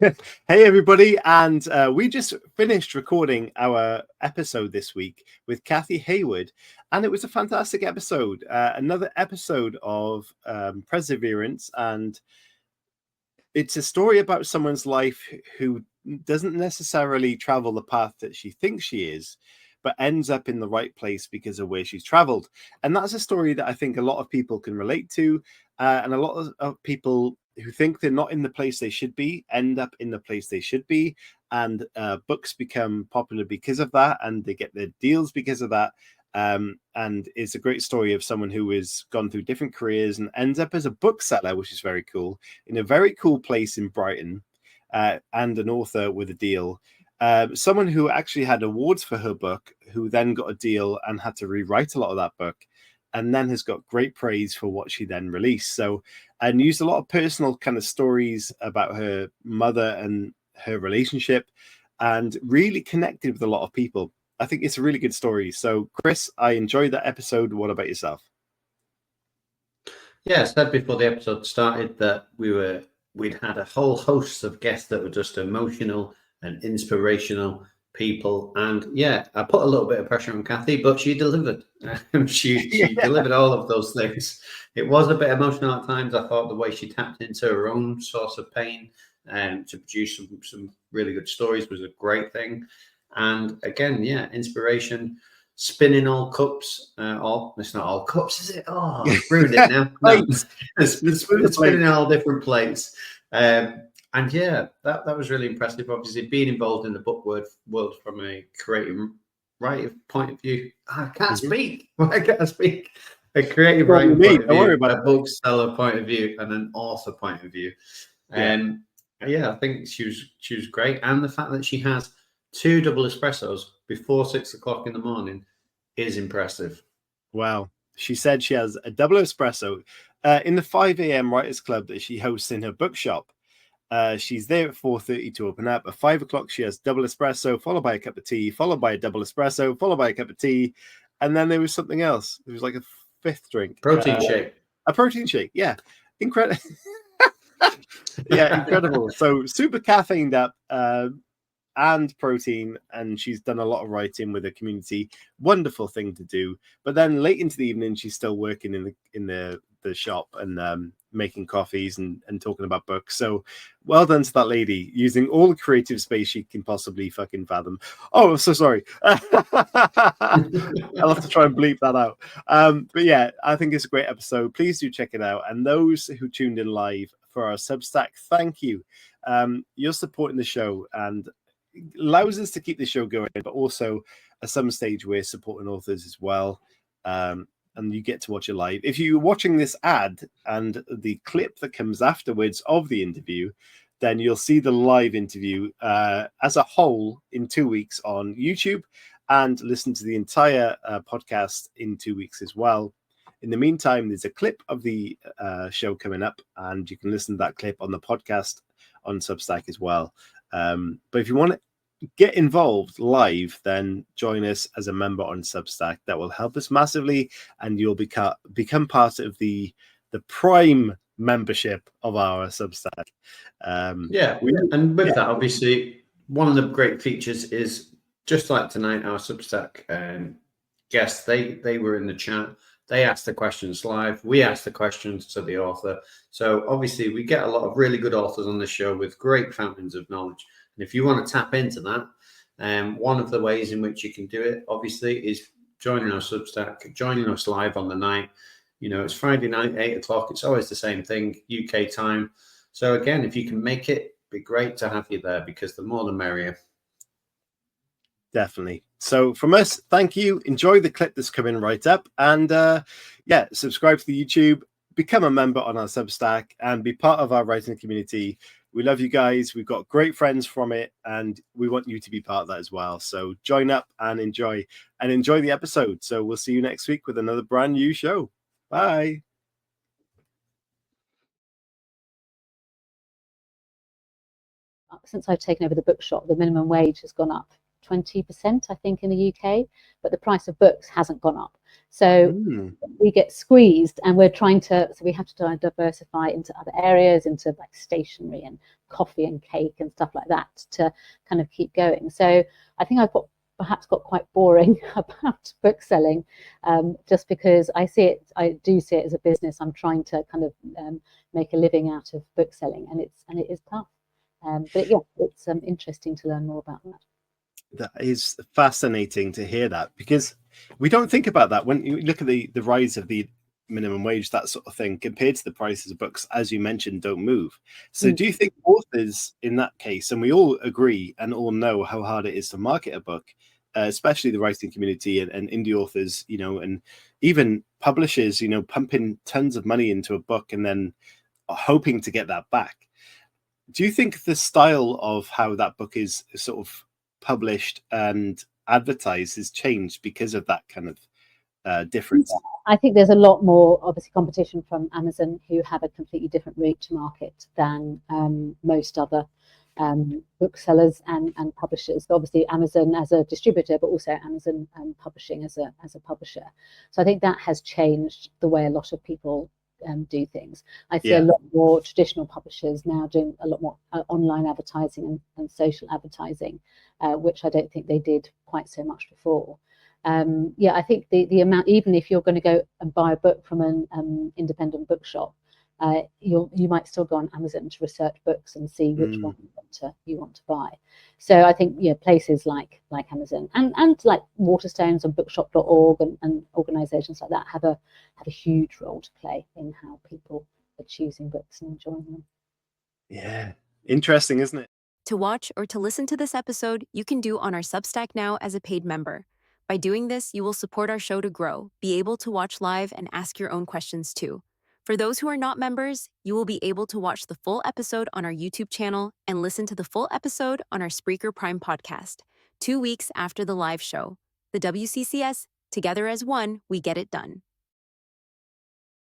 Hey everybody, and we just finished recording our episode this week with Cathy Hayward, and it was a fantastic episode. Another episode of perseverance, and it's a story about someone's life who doesn't necessarily travel the path that she thinks she is, but ends up in the right place because of where she's traveled. And that's a story that I think a lot of people can relate to, and a lot of people who think they're not in the place they should be end up in the place they should be, and books become popular because of that, and they get their deals because of that. And it's a great story of someone who has gone through different careers and ends up as a bookseller, which is very cool, in a very cool place in Brighton, and an author with a deal. Someone who actually had awards for her book, who then got a deal and had to rewrite a lot of that book, and then has got great praise for what she then released. So, and used a lot of personal kind of stories about her mother and her relationship, and really connected with a lot of people. I think it's a really good story. So, Chris, I enjoyed that episode. What about yourself? Yeah, I said before the episode started that we'd had a whole host of guests that were just emotional and inspirational people, and yeah, I put a little bit of pressure on Cathy, but she delivered. She delivered all of those things. It was a bit emotional at times. I thought the way she tapped into her own source of pain and to produce some really good stories was a great thing. And again, yeah, inspiration. Spinning all cups. It's not all cups, is it? Oh, I've ruined it now. No, it's spinning all different plates. And yeah, that was really impressive. Obviously, being involved in the book world from a creative writing point of view. I can't speak. Why can't I speak? A creative writing point of view, a bookseller point of view, and an author point of view. Yeah, I think she was great. And the fact that she has 2 double espressos before 6 o'clock in the morning is impressive. Wow. She said she has a double espresso in the 5 a.m. Writers Club that she hosts in her bookshop. She's there at 4:30 to open up. At 5 o'clock, she has double espresso, followed by a cup of tea, followed by a double espresso, followed by a cup of tea. And then there was something else. There was like a 5th drink. Protein shake. A protein shake. Yeah. Incredible. Yeah, incredible. So super caffeined up. And protein, and she's done a lot of writing with the community. Wonderful thing to do. But then late into the evening, she's still working in the shop and making coffees and talking about books. So well done to that lady, using all the creative space she can possibly fucking fathom. Oh, so sorry. I'll have to try and bleep that out. But yeah, I think it's a great episode. Please do check it out. And those who tuned in live for our Substack, thank you. You're supporting the show and allows us to keep the show going, but also at some stage we're supporting authors as well, and you get to watch it live. If you're watching this ad and the clip that comes afterwards of the interview, then you'll see the live interview as a whole in 2 weeks on YouTube, and listen to the entire podcast in 2 weeks as well. In the meantime, there's a clip of the show coming up, and you can listen to that clip on the podcast on Substack as well. But if you want to get involved live, then join us as a member on Substack. That will help us massively, and you'll become part of the Prime membership of our Substack. And with that, obviously, one of the great features is, just like tonight, our Substack guests, they were in the chat. They asked the questions live. We asked the questions to the author. So obviously we get a lot of really good authors on the show with great fountains of knowledge. And if you want to tap into that, one of the ways in which you can do it, obviously, is joining our Substack, joining us live on the night. You know, it's Friday night, 8 o'clock. It's always the same thing, UK time. So again, if you can make it, it'd be great to have you there, because the more the merrier. Definitely. So from us, thank you. Enjoy the clip that's coming right up. And yeah, subscribe to the YouTube, become a member on our Substack, and be part of our writing community. We love you guys. We've got great friends from it, and we want you to be part of that as well. So join up and enjoy the episode. So we'll see you next week with another brand new show. Bye. Since I've taken over the bookshop, the minimum wage has gone up 20%, I think, in the UK, but the price of books hasn't gone up. So we get squeezed, and we're trying to, so we have to diversify into other areas, into like stationery and coffee and cake and stuff like that to kind of keep going. So I think I've perhaps got quite boring about book selling, just because I do see it as a business. I'm trying to kind of make a living out of book selling, and it is tough. But yeah, it's interesting to learn more about that. That is fascinating to hear that, because we don't think about that when you look at the rise of the minimum wage, that sort of thing, compared to the prices of books, as you mentioned, don't move. So do you think authors in that case, and we all agree and all know how hard it is to market a book, especially the writing community and indie authors, you know, and even publishers, you know, pumping tons of money into a book and then hoping to get that back. Do you think the style of how that book is sort of published and advertised has changed because of that kind of difference? I think there's a lot more, obviously, competition from Amazon, who have a completely different route to market than most other booksellers and publishers. Obviously, Amazon as a distributor, but also Amazon publishing as a publisher. So I think that has changed the way a lot of people do things. I see a lot more traditional publishers now doing a lot more online advertising and social advertising, which I don't think they did quite so much before. I think the amount, even if you're going to go and buy a book from an independent bookshop, you might still go on Amazon to research books and see which one you want to buy. So I think places like Amazon and like Waterstones and bookshop.org and organizations like that have a huge role to play in how people are choosing books and enjoying them. Yeah, interesting, isn't it? To watch or to listen to this episode, you can do on our Substack now as a paid member. By doing this, you will support our show to grow, be able to watch live, and ask your own questions too. For those who are not members, you will be able to watch the full episode on our YouTube channel and listen to the full episode on our Spreaker Prime podcast, 2 weeks after the live show. The WCCS, together as one, we get it done.